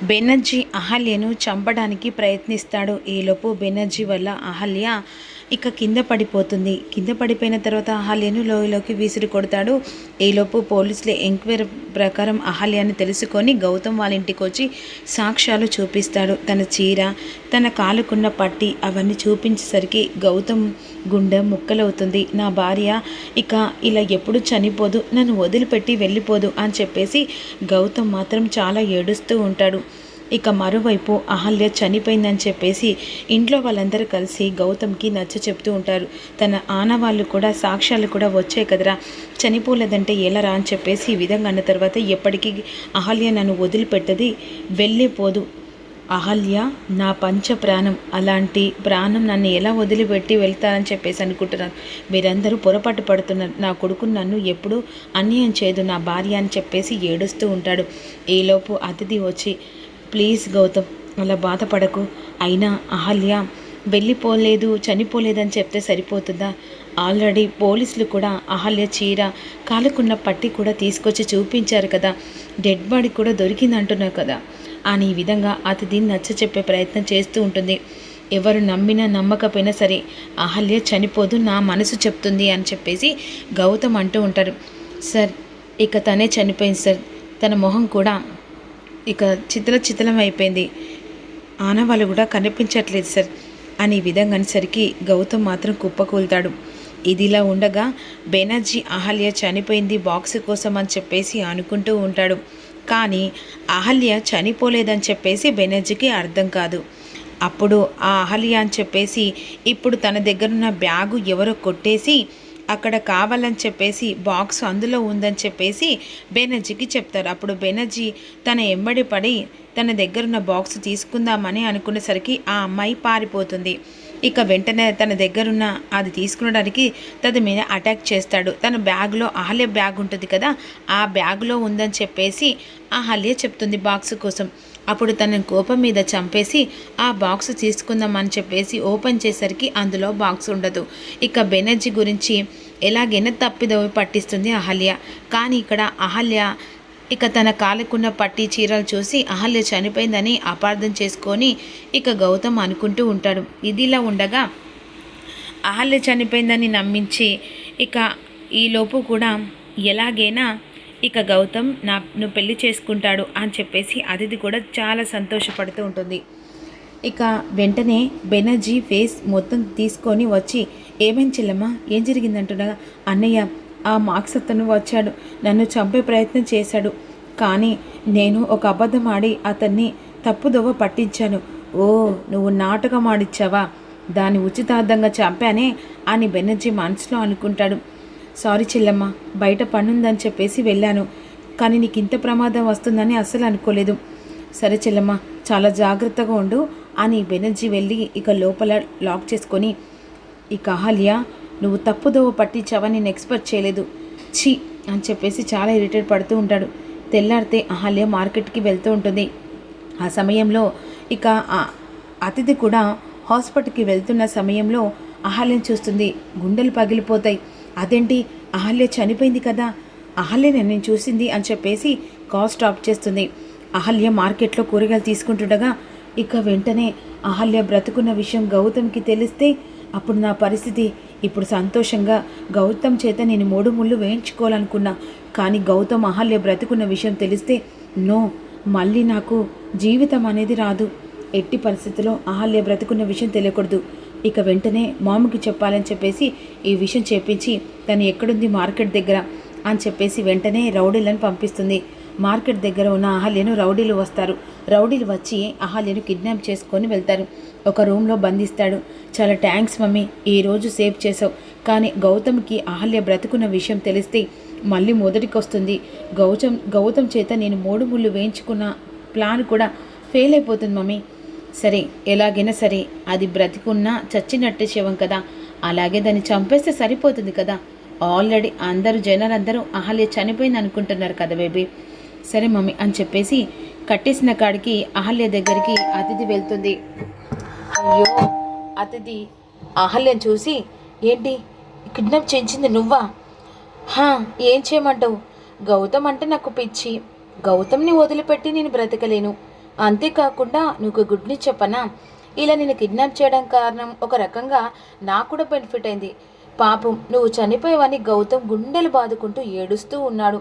బెనర్జీ అహల్యను చంపడానికి ప్రయత్నిస్తాడు. ఈలోపు బెనర్జీ వల్ల అహల్య ఇక కింద పడిపోతుంది. కింద పడిపోయిన తర్వాత అహల్యను లోయలోకి విసిరి కొడతాడు. ఈలోపు పోలీసుల ఎంక్వైరీ ప్రకారం అహల్యను తెలుసుకొని గౌతమ్ వాళ్ళ ఇంటికి వచ్చి సాక్ష్యాలు చూపిస్తాడు. తన చీర, తన కాలుకున్న పట్టి అవన్నీ చూపించేసరికి గౌతమ్ గుండె ముక్కలవుతుంది. నా భార్య ఇక ఇలా ఎప్పుడు చనిపోదు, నన్ను వదిలిపెట్టి వెళ్ళిపోదు అని చెప్పేసి గౌతమ్ మాత్రం చాలా ఏడుస్తూ ఉంటాడు. ఇక మరోవైపు అహల్య చనిపోయిందని చెప్పేసి ఇంట్లో వాళ్ళందరూ కలిసి గౌతమ్కి నచ్చ చెప్తూ ఉంటారు. తన ఆనవాళ్ళు కూడా సాక్ష్యాలు కూడా వచ్చాయి కదరా, చనిపోలేదంటే ఎలారా అని చెప్పేసి ఈ విధంగా అన్న తర్వాత ఎప్పటికీ అహల్య నన్ను వదిలిపెట్టది, వెళ్ళిపోదు. అహల్య నా పంచ ప్రాణం, అలాంటి ప్రాణం నన్ను ఎలా వదిలిపెట్టి వెళ్తారని చెప్పేసి అనుకుంటున్నాను. మీరందరూ పొరపాటు పడుతున్నారు. నా కొడుకు నన్ను ఎప్పుడూ అన్యాయం చేయదు, నా భార్య అని చెప్పేసి ఏడుస్తూ ఉంటాడు. ఈలోపు అతిథి వచ్చి, ప్లీజ్ గౌతమ్ అలా బాధపడకు, అయినా అహల్య వెళ్ళిపోలేదు, చనిపోలేదని చెప్తే సరిపోతుందా? ఆల్రెడీ పోలీసులు కూడా అహల్య చీర, కాలుకున్న పట్టి కూడా తీసుకొచ్చి చూపించారు కదా, డెడ్ బాడీ కూడా దొరికింది అంటున్నారు కదా అని ఈ విధంగా అతిథిని నచ్చ చెప్పే ప్రయత్నం చేస్తూ ఉంటుంది. ఎవరు నమ్మినా నమ్మకపోయినా సరే అహల్య చనిపోదు, నా మనసు చెప్తుంది అని చెప్పేసి గౌతమ్ అంటూ ఉంటారు. సార్ ఇక తనే చనిపోయింది సార్, తన మొహం కూడా ఇక చితలం అయిపోయింది, ఆనవాళ్ళు కూడా కనిపించట్లేదు సార్ అని ఈ విధంగా అనేసరికి గౌతమ్ మాత్రం కుప్పకూలుతాడు. ఇదిలా ఉండగా బెనర్జీ అహల్య చనిపోయింది బాక్స్ కోసం అని చెప్పేసి అనుకుంటూ ఉంటాడు. కానీ అహల్య చనిపోలేదని చెప్పేసి బెనర్జీకి అర్థం కాదు. అప్పుడు ఆ అహల్య అని చెప్పేసి ఇప్పుడు తన దగ్గరున్న బ్యాగు ఎవరో కొట్టేసి అక్కడ కావాలని చెప్పేసి బాక్స్ అందులో ఉందని చెప్పేసి బెనర్జీకి చెప్తారు. అప్పుడు బెనర్జీ తన ఎంబడి పడి తన దగ్గరున్న బాక్స్ తీసుకుందామని అనుకునేసరికి ఆ అమ్మాయి పారిపోతుంది. ఇక వెంటనే తన దగ్గరున్న అది తీసుకునడానికి తన మీద అటాక్ చేస్తాడు. తన బ్యాగ్లో అహల్య బ్యాగ్ ఉంటుంది కదా, ఆ బ్యాగ్లో ఉందని చెప్పేసి అహల్య చెప్తుంది బాక్స్ కోసం. అప్పుడు తన కోపం మీద చంపేసి ఆ బాక్స్ తీసుకుందామని చెప్పేసి ఓపెన్ చేసరికి అందులో బాక్స్ ఉండదు. ఇక బెనర్జీ గురించి ఎలాగైనా తప్పిదోవి పట్టిస్తుంది అహల్య. కానీ ఇక్కడ అహల్య ఇక తన కాలుకున్న పట్టి చీరలు చూసి అహల్య చనిపోయిందని అపార్థం చేసుకొని ఇక గౌతమ్ అనుకుంటూ ఉంటాడు. ఇదిలా ఉండగా అహల్య చనిపోయిందని నమ్మించి ఇక ఈలోపు కూడా ఎలాగైనా ఇక గౌతమ్ నువ్వు పెళ్లి చేసుకుంటాడు అని చెప్పేసి అతిథి కూడా చాలా సంతోషపడుతూ ఉంటుంది. ఇక వెంటనే బెనర్జీ ఫేస్ మొత్తం తీసుకొని వచ్చి, ఏమేం చెల్లమ్మా, ఏం జరిగిందంటున్నాగా, అన్నయ్య ఆ మార్క్స్ అతను వచ్చాడు, నన్ను చంపే ప్రయత్నం చేశాడు, కానీ నేను ఒక అబద్ధం ఆడి అతన్ని తప్పుదోవ పట్టించాను. ఓ, నువ్వు నాటకం ఆడిచ్చావా, దాన్ని ఉచితార్థంగా చంపానే అని బెనర్జీ మనసులో అనుకుంటాడు. సారీ చెల్లమ్మ, బయట పనుందని చెప్పేసి వెళ్ళాను, కానీ నీకు ఇంత ప్రమాదం వస్తుందని అస్సలు అనుకోలేదు. సరే చెల్లమ్మ, చాలా జాగ్రత్తగా ఉండు అని బెనర్జీ వెళ్ళి ఇక లోపల లాక్ చేసుకొని, ఇక అహల్య నువ్వు తప్పుదోవ పట్టించావని నేను ఎక్స్పెక్ట్ చేయలేదు, ఛీ అని చెప్పేసి చాలా ఇరిటేట్ పడుతూ ఉంటాడు. తెల్లారితే అహల్య మార్కెట్కి వెళ్తూ ఉంటుంది. ఆ సమయంలో ఇక అతిథి కూడా హాస్పిటల్కి వెళ్తున్న సమయంలో అహల్యను చూస్తుంది. గుండెలు పగిలిపోతాయి. అదేంటి, అహల్య చనిపోయింది కదా, అహల్య నేను చూసింది అని చెప్పేసి కాల్ స్టాప్ చేస్తుంది. అహల్య మార్కెట్లో కూరగాయలు తీసుకుంటుండగా ఇక వెంటనే అహల్య బ్రతుకున్న విషయం గౌతమ్కి తెలిస్తే అప్పుడు నా పరిస్థితి. ఇప్పుడు సంతోషంగా గౌతమ్ చేత నేను 3 ముళ్ళు వేయించుకోవాలనుకున్నా, కానీ గౌతమ్ అహల్య బ్రతుకున్న విషయం తెలిస్తే నో, మళ్ళీ నాకు జీవితం అనేది రాదు. ఎట్టి పరిస్థితిలో అహల్య బ్రతుకున్న విషయం తెలియకూడదు. ఇక వెంటనే మామకి చెప్పాలని చెప్పేసి ఈ విషయం చెప్పించి తను ఎక్కడుంది మార్కెట్ దగ్గర అని చెప్పేసి వెంటనే రౌడీలను పంపిస్తుంది. మార్కెట్ దగ్గర ఉన్న అహల్యను రౌడీలు వస్తారు. రౌడీలు వచ్చి అహల్యను కిడ్నాప్ చేసుకొని వెళ్తారు. ఒక రూమ్లో బంధిస్తాడు. చాలా థ్యాంక్స్ మమ్మీ, ఈరోజు సేవ్ చేసావు, కానీ గౌతమ్కి అహల్య బ్రతుకున్న విషయం తెలిస్తే మళ్ళీ మొదటికి వస్తుంది. గౌతమ్ చేత నేను 3 ముళ్ళు వేయించుకున్న ప్లాన్ కూడా ఫెయిల్ అయిపోతుంది మమ్మీ. సరే, ఎలాగైనా సరే అది బ్రతికున్నా చచ్చినట్టే శవం కదా, అలాగే దాన్ని చంపేస్తే సరిపోతుంది కదా. ఆల్రెడీ జనాలందరూ అహల్య చనిపోయింది అనుకుంటున్నారు కదా బేబీ. సరే మమ్మీ అని చెప్పేసి కట్టేసిన కాడికి అహల్య దగ్గరికి అతిథి వెళ్తుంది. అయ్యో, అతిథి అహల్యను చూసి, ఏంటి కిడ్నాప్ చేయించింది నువ్వా? ఏం చేయమంటావు? గౌతమ్ అంటే నాకు పిచ్చి, గౌతమ్ని వదిలిపెట్టి నేను బ్రతకలేను, అంతేకాకుండా నువ్వు గుడ్ న్యూస్ చెప్పనా, ఇలా నేను కిడ్నాప్ చేయడం కారణం ఒక రకంగా నాకు కూడా బెనిఫిట్ అయింది. పాపం నువ్వు చనిపోయావని గౌతమ్ గుండెలు బాదుకుంటూ ఏడుస్తూ ఉన్నాడు.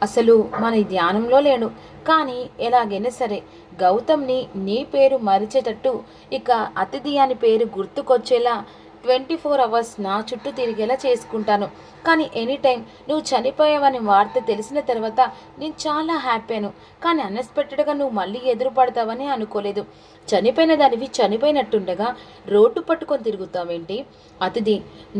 అసలు మన ఈ ధ్యానంలో లేడు, కానీ ఎలాగైనా సరే గౌతమ్ని నీ పేరు మరిచేటట్టు, ఇక అతిథి అని పేరు గుర్తుకొచ్చేలా 24 అవర్స్ నా చుట్టూ తిరిగేలా చేసుకుంటాను. కానీ ఎనీ టైం నువ్వు చనిపోయావని వార్త తెలిసిన తర్వాత నేను చాలా హ్యాపీ అయ్యాను. కానీ అన్ఎక్స్పెక్టెడ్గా నువ్వు మళ్ళీ ఎదురు పడతావని అనుకోలేదు. చనిపోయిన దానివి చనిపోయినట్టుండగా రోడ్డు పట్టుకొని తిరుగుతావేంటి? అతిథి,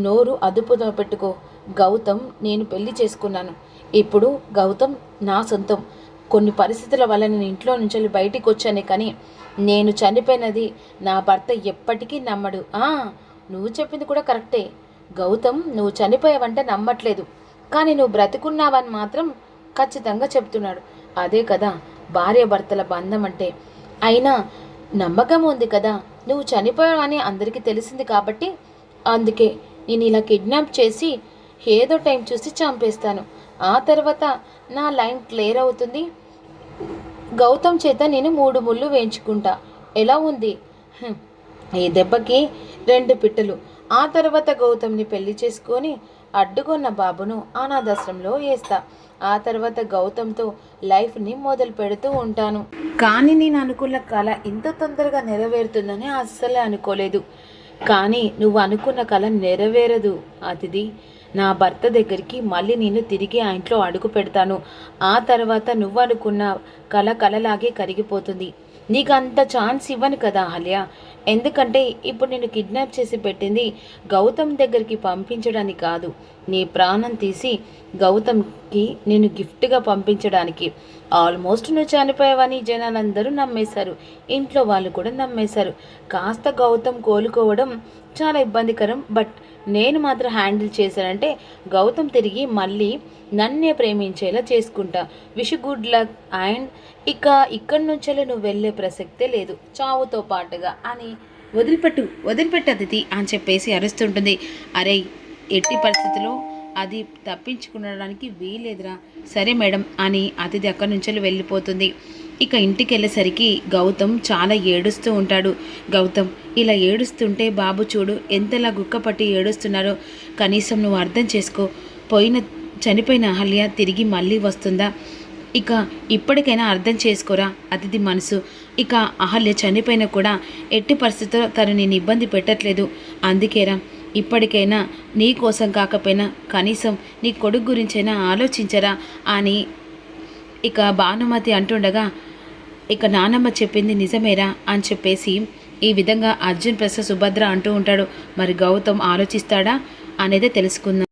నోరు అదుపుతో పెట్టుకో. గౌతమ్ నేను పెళ్లి చేసుకున్నాను. ఇప్పుడు గౌతమ్ నా సొంతం. కొన్ని పరిస్థితుల వల్ల నేను ఇంట్లో నుంచి బయటికి వచ్చానే, కానీ నేను చనిపోయినది నా భర్త ఎప్పటికీ నమ్మడు. నువ్వు చెప్పింది కూడా కరెక్టే. గౌతమ్ నువ్వు చనిపోయావంటే నమ్మట్లేదు, కానీ నువ్వు బ్రతికున్నావని మాత్రం ఖచ్చితంగా చెప్తున్నాడు. అదే కదా భార్యాభర్తల బంధం అంటే. అయినా నమ్మకం ఉంది కదా, నువ్వు చనిపోయావని అందరికీ తెలిసింది కాబట్టి. అందుకే నేను ఇలా కిడ్నాప్ చేసి ఏదో టైం చూసి చంపేస్తాను. ఆ తర్వాత నా లైన్ క్లియర్ అవుతుంది. గౌతమ్ చేత నేను 3 ముళ్ళు వేయించుకుంటా. ఎలా ఉంది? ఈ దెబ్బకి 2 పిట్టలు. ఆ తర్వాత గౌతమ్ని పెళ్లి చేసుకొని అడ్డుకున్న బాబును అనాథాశ్రమంలో వేస్తా. ఆ తర్వాత గౌతమ్తో లైఫ్ని మొదలు పెడుతూ ఉంటాను. కానీ నేను అనుకున్న కళ ఇంత తొందరగా నెరవేరుతుందని అస్సలే అనుకోలేదు. కానీ నువ్వు అనుకున్న కళ నెరవేరదు అతిథి. నా భర్త దగ్గరికి మళ్ళీ నేను తిరిగి ఆ ఇంట్లో అడుగు పెడతాను. ఆ తర్వాత నువ్వు అనుకున్న కళ కళలాగే కరిగిపోతుంది. నీకు అంత ఛాన్స్ ఇవ్వను కదా అహల్య. ఎందుకంటే ఇప్పుడు నేను కిడ్నాప్ చేసి పెట్టింది గౌతమ్ దగ్గరికి పంపించడానికి కాదు, నీ ప్రాణం తీసి గౌతమ్కి నేను గిఫ్ట్గా పంపించడానికి. ఆల్మోస్ట్ నువ్వు చనిపోయావని జనాలందరూ నమ్మేశారు, ఇంట్లో వాళ్ళు కూడా నమ్మేశారు. కాస్త గౌతమ్ కోలుకోవడం చాలా ఇబ్బందికరం, బట్ నేను మాత్రం హ్యాండిల్ చేశానంటే గౌతమ్ తిరిగి మళ్ళీ నన్నే ప్రేమించేలా చేసుకుంటా. Wish good luck. అండ్ ఇక్కడి నుంచే నువ్వు వెళ్ళే ప్రసక్తే లేదు చావుతో పాటుగా అని వదిలిపెట్టు అతిథి అని చెప్పేసి అరుస్తుంటుంది. అరే, ఎట్టి పరిస్థితుల్లో అది తప్పించుకునడానికి వీలేదురా. సరే మేడం అని అతిథి అక్కడి నుంచి వెళ్ళిపోతుంది. ఇక ఇంటికి వెళ్ళేసరికి గౌతమ్ చాలా ఏడుస్తూ ఉంటాడు. గౌతమ్ ఇలా ఏడుస్తుంటే బాబు చూడు ఎంతలా గుక్కపట్టి ఏడుస్తున్నారో. కనీసం నువ్వు అర్థం చేసుకో. చనిపోయిన అహల్య తిరిగి మళ్ళీ వస్తుందా? ఇక ఇప్పటికైనా అర్థం చేసుకోరా అతిథి మనసు. ఇక అహల్య చనిపోయినా కూడా ఎట్టి పరిస్థితుల్లో తను నేను ఇబ్బంది పెట్టట్లేదు. అందుకేరా ఇప్పటికైనా నీ కోసం కాకపోయినా కనీసం నీ కొడుకు గురించైనా ఆలోచించరా అని ఇక భానుమతి అంటుండగా, ఇక నానమ్మ చెప్పింది నిజమేరా అని చెప్పేసి ఈ విధంగా అర్జున్ ప్రసాద్ సుభద్ర అంటూ ఉంటాడు. మరి గౌతమ్ ఆలోచిస్తాడా అనేది తెలుసుకుందాం.